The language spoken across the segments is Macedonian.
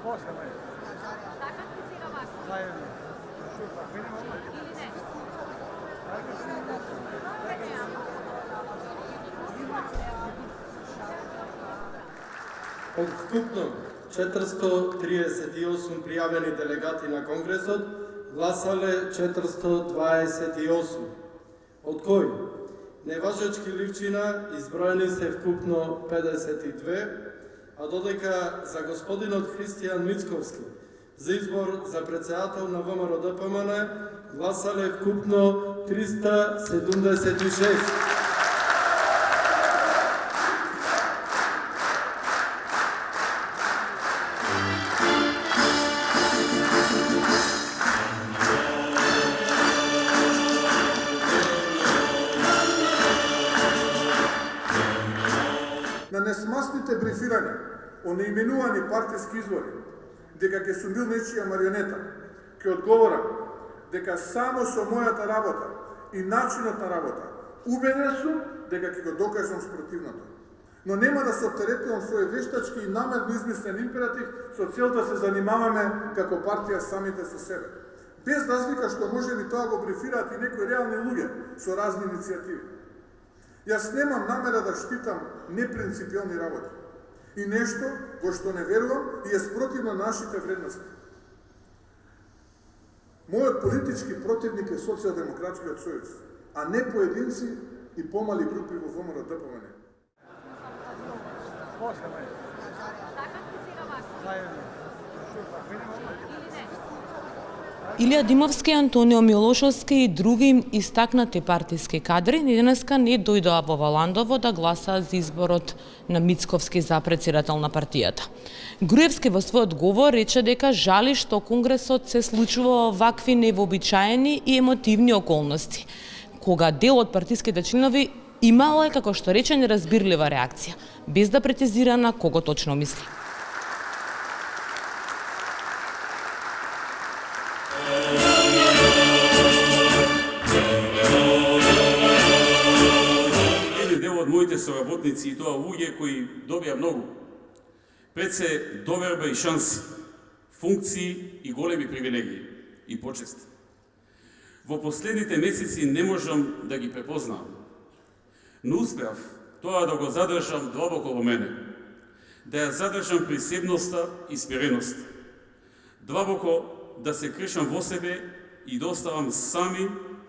Од вкупно 438 пријавени делегати на Конгресот, гласале 428, од кои неважечки ливчина изброени се вкупно 52, а додека за господинот Христијан Мицковски за избор за председател на ВМРО ДПМН гласале вкупно 376. На несмасните брифирања о неименувани партиски извори, дека ќе сум бил нечија марионета, ќе одговорам дека само со мојата работа и начинот на работа убеден сум дека ќе го докажам спротивното. Но нема да се оптеретувам свој вештачки и намерно измислен императив со цел да се занимаваме како партија самите со себе. Без разлика што може би тоа го брифираат и некои реални луѓе со разни иницијативи. Јас немам намера да штитам непринципиални работи и нешто во што не верувам и е спротивно нашите вредности. Мојот политички противник е Социјалдемократскиот сојуз, а не поединци и помали групи во ВМРО ДПМН. Илија Димовски, Антонио Милошовски и други истакнати партиски кадри денеска не дојдоа во Валандово да гласаат за изборот на Мицковски за претседател на партијата. Груевски во својот говор рече дека жали што Конгресот се случува во вакви невообичаени и емотивни околности, кога дел од партиските членови имале, како што рече, неразбирлива реакција, без да претизира на кого точно мисли. Моите соработници и тоа луѓе кои добија многу. Пред се доверба и шанси, функции и големи привилегии и почести. Во последните месеци не можам да ги препознам, но успеав тоа да го задржам длабоко во мене, да ја задржам присебноста и смиреност, длабоко да се кршам во себе и да оставам сами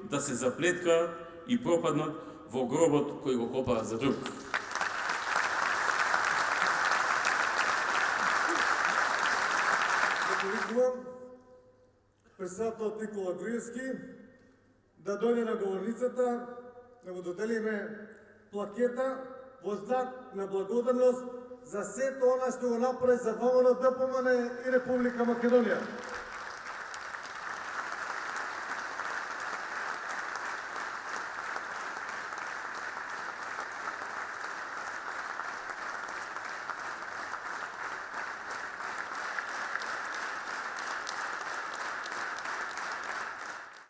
да се заплеткаат и пропаднат во гробот кој го копаат за друг. Повикувам председателот Никола Груевски да дојде на говорницата, да го доделиме плакета во знак на благодарност за сето она што го направи за ВМРО ДПМН и Република Македонија.